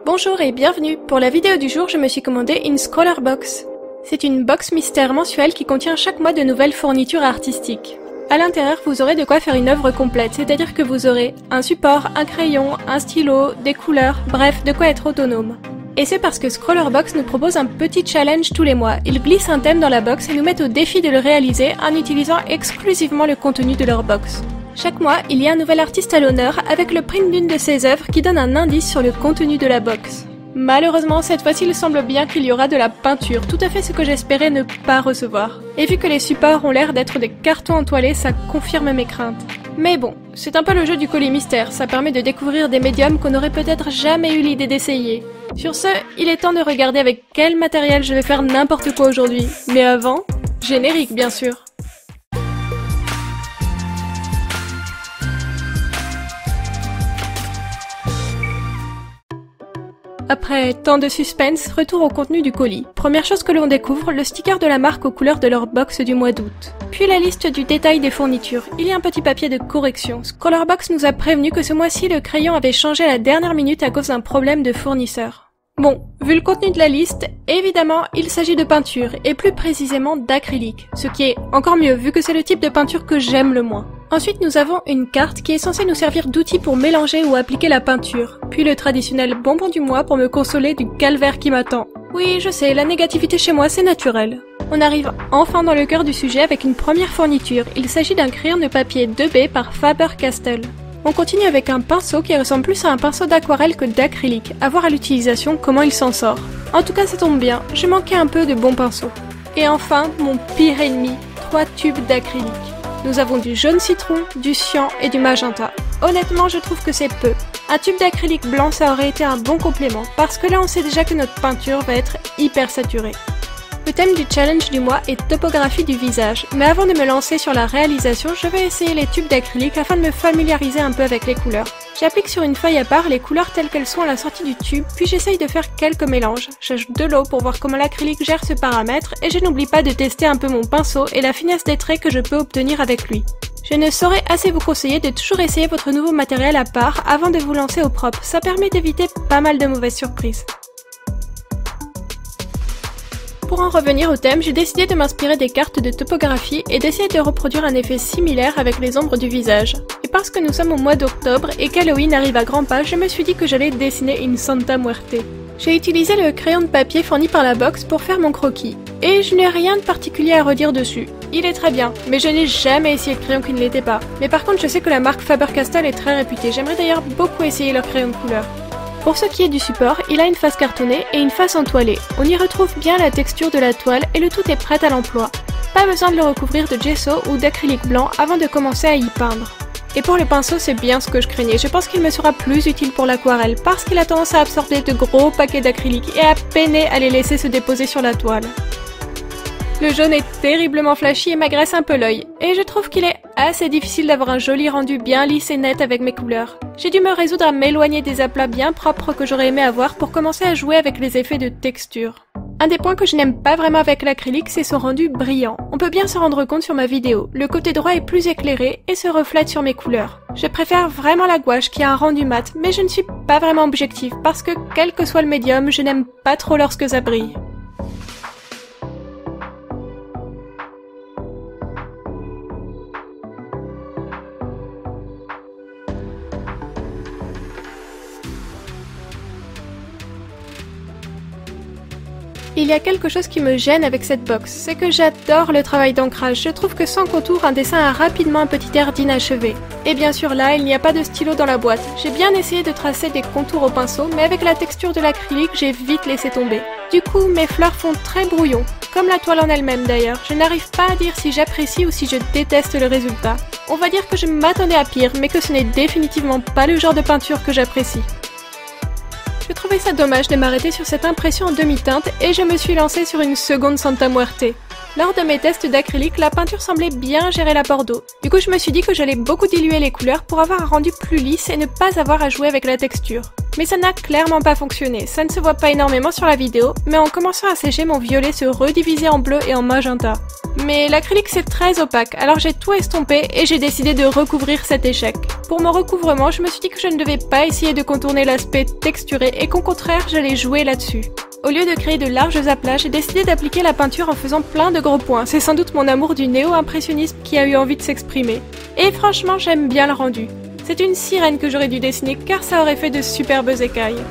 Bonjour et bienvenue. Pour la vidéo du jour, je me suis commandé une Scroller Box. C'est une box mystère mensuelle qui contient chaque mois de nouvelles fournitures artistiques. À l'intérieur, vous aurez de quoi faire une œuvre complète, c'est-à-dire que vous aurez un support, un crayon, un stylo, des couleurs, bref, de quoi être autonome. Et c'est parce que Scroller Box nous propose un petit challenge tous les mois. Ils glissent un thème dans la box et nous mettent au défi de le réaliser en utilisant exclusivement le contenu de leur box. Chaque mois, il y a un nouvel artiste à l'honneur avec le print d'une de ses œuvres qui donne un indice sur le contenu de la box. Malheureusement, cette fois-ci, il semble bien qu'il y aura de la peinture, tout à fait ce que j'espérais ne pas recevoir. Et vu que les supports ont l'air d'être des cartons entoilés, ça confirme mes craintes. Mais bon, c'est un peu le jeu du colis mystère, ça permet de découvrir des médiums qu'on n'aurait peut-être jamais eu l'idée d'essayer. Sur ce, il est temps de regarder avec quel matériel je vais faire n'importe quoi aujourd'hui. Mais avant, générique bien sûr. Après tant de suspense, retour au contenu du colis. Première chose que l'on découvre, le sticker de la marque aux couleurs de leur box du mois d'août. Puis la liste du détail des fournitures. Il y a un petit papier de correction. Scroller Box nous a prévenu que ce mois-ci, le crayon avait changé à la dernière minute à cause d'un problème de fournisseur. Bon, vu le contenu de la liste, évidemment, il s'agit de peinture, et plus précisément d'acrylique. Ce qui est encore mieux, vu que c'est le type de peinture que j'aime le moins. Ensuite, nous avons une carte qui est censée nous servir d'outil pour mélanger ou appliquer la peinture. Puis le traditionnel bonbon du mois pour me consoler du calvaire qui m'attend. Oui, je sais, la négativité chez moi, c'est naturel. On arrive enfin dans le cœur du sujet avec une première fourniture. Il s'agit d'un crayon de papier 2B par Faber-Castell. On continue avec un pinceau qui ressemble plus à un pinceau d'aquarelle que d'acrylique. À voir à l'utilisation comment il s'en sort. En tout cas, ça tombe bien, je manquais un peu de bons pinceaux. Et enfin, mon pire ennemi, 3 tubes d'acrylique. Nous avons du jaune citron, du cyan et du magenta. Honnêtement, je trouve que c'est peu. Un tube d'acrylique blanc, ça aurait été un bon complément, parce que là on sait déjà que notre peinture va être hyper saturée. Le thème du challenge du mois est topographie du visage, mais avant de me lancer sur la réalisation, je vais essayer les tubes d'acrylique afin de me familiariser un peu avec les couleurs. J'applique sur une feuille à part les couleurs telles qu'elles sont à la sortie du tube, puis j'essaye de faire quelques mélanges. J'ajoute de l'eau pour voir comment l'acrylique gère ce paramètre, et je n'oublie pas de tester un peu mon pinceau et la finesse des traits que je peux obtenir avec lui. Je ne saurais assez vous conseiller de toujours essayer votre nouveau matériel à part avant de vous lancer au propre, ça permet d'éviter pas mal de mauvaises surprises. Pour en revenir au thème, j'ai décidé de m'inspirer des cartes de topographie et d'essayer de reproduire un effet similaire avec les ombres du visage. Et parce que nous sommes au mois d'octobre et qu'Halloween arrive à grands pas, je me suis dit que j'allais dessiner une Santa Muerte. J'ai utilisé le crayon de papier fourni par la box pour faire mon croquis. Et je n'ai rien de particulier à redire dessus. Il est très bien, mais je n'ai jamais essayé de crayon qui ne l'était pas. Mais par contre, je sais que la marque Faber-Castell est très réputée. J'aimerais d'ailleurs beaucoup essayer leur crayon de couleur. Pour ce qui est du support, il a une face cartonnée et une face entoilée. On y retrouve bien la texture de la toile et le tout est prêt à l'emploi. Pas besoin de le recouvrir de gesso ou d'acrylique blanc avant de commencer à y peindre. Et pour le pinceau, c'est bien ce que je craignais. Je pense qu'il me sera plus utile pour l'aquarelle parce qu'il a tendance à absorber de gros paquets d'acrylique et à peiner à les laisser se déposer sur la toile. Le jaune est terriblement flashy et m'agresse un peu l'œil. Et je trouve qu'il est assez difficile d'avoir un joli rendu bien lisse et net avec mes couleurs. J'ai dû me résoudre à m'éloigner des aplats bien propres que j'aurais aimé avoir pour commencer à jouer avec les effets de texture. Un des points que je n'aime pas vraiment avec l'acrylique, c'est son rendu brillant. On peut bien se rendre compte sur ma vidéo. Le côté droit est plus éclairé et se reflète sur mes couleurs. Je préfère vraiment la gouache qui a un rendu mat, mais je ne suis pas vraiment objective parce que quel que soit le médium, je n'aime pas trop lorsque ça brille. Il y a quelque chose qui me gêne avec cette box, c'est que j'adore le travail d'ancrage. Je trouve que sans contour, un dessin a rapidement un petit air d'inachevé. Et bien sûr là, il n'y a pas de stylo dans la boîte. J'ai bien essayé de tracer des contours au pinceau, mais avec la texture de l'acrylique, j'ai vite laissé tomber. Du coup, mes fleurs font très brouillon, comme la toile en elle-même d'ailleurs. Je n'arrive pas à dire si j'apprécie ou si je déteste le résultat. On va dire que je m'attendais à pire, mais que ce n'est définitivement pas le genre de peinture que j'apprécie. Je trouvais ça dommage de m'arrêter sur cette impression en demi-teinte et je me suis lancée sur une seconde Santa Muerte. Lors de mes tests d'acrylique, la peinture semblait bien gérer l'apport d'eau. Du coup, je me suis dit que j'allais beaucoup diluer les couleurs pour avoir un rendu plus lisse et ne pas avoir à jouer avec la texture. Mais ça n'a clairement pas fonctionné, ça ne se voit pas énormément sur la vidéo, mais en commençant à sécher, mon violet se redivisait en bleu et en magenta. Mais l'acrylique c'est très opaque, alors j'ai tout estompé et j'ai décidé de recouvrir cet échec. Pour mon recouvrement, je me suis dit que je ne devais pas essayer de contourner l'aspect texturé et qu'au contraire, j'allais jouer là-dessus. Au lieu de créer de larges aplats, j'ai décidé d'appliquer la peinture en faisant plein de gros points. C'est sans doute mon amour du néo-impressionnisme qui a eu envie de s'exprimer. Et franchement, j'aime bien le rendu. C'est une sirène que j'aurais dû dessiner car ça aurait fait de superbes écailles.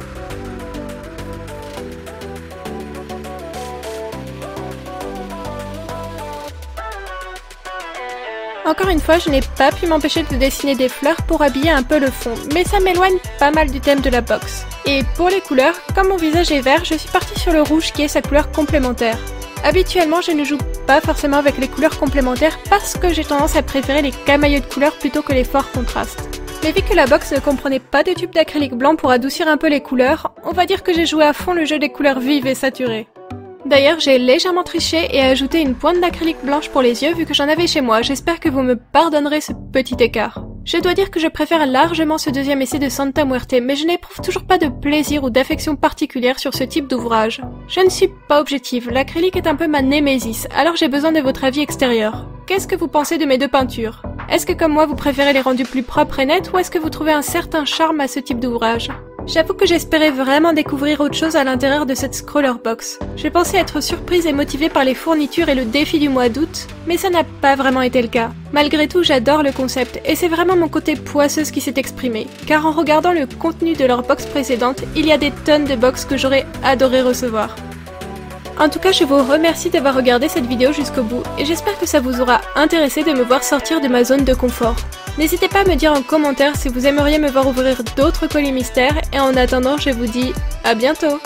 Encore une fois, je n'ai pas pu m'empêcher de dessiner des fleurs pour habiller un peu le fond, mais ça m'éloigne pas mal du thème de la box. Et pour les couleurs, comme mon visage est vert, je suis partie sur le rouge qui est sa couleur complémentaire. Habituellement, je ne joue pas forcément avec les couleurs complémentaires parce que j'ai tendance à préférer les camailleux de couleurs plutôt que les forts contrastes. Mais vu que la box ne comprenait pas de tube d'acrylique blanc pour adoucir un peu les couleurs, on va dire que j'ai joué à fond le jeu des couleurs vives et saturées. D'ailleurs, j'ai légèrement triché et ajouté une pointe d'acrylique blanche pour les yeux vu que j'en avais chez moi, j'espère que vous me pardonnerez ce petit écart. Je dois dire que je préfère largement ce deuxième essai de Santa Muerte, mais je n'éprouve toujours pas de plaisir ou d'affection particulière sur ce type d'ouvrage. Je ne suis pas objective, l'acrylique est un peu ma némésis, alors j'ai besoin de votre avis extérieur. Qu'est-ce que vous pensez de mes deux peintures? Est-ce que comme moi vous préférez les rendus plus propres et nets ou est-ce que vous trouvez un certain charme à ce type d'ouvrage? J'avoue que j'espérais vraiment découvrir autre chose à l'intérieur de cette scroller box. Je pensais être surprise et motivée par les fournitures et le défi du mois d'août, mais ça n'a pas vraiment été le cas. Malgré tout, j'adore le concept et c'est vraiment mon côté poisseuse qui s'est exprimé, car en regardant le contenu de leur box précédente, il y a des tonnes de box que j'aurais adoré recevoir. En tout cas, je vous remercie d'avoir regardé cette vidéo jusqu'au bout et j'espère que ça vous aura intéressé de me voir sortir de ma zone de confort. N'hésitez pas à me dire en commentaire si vous aimeriez me voir ouvrir d'autres colis mystères et en attendant, je vous dis à bientôt!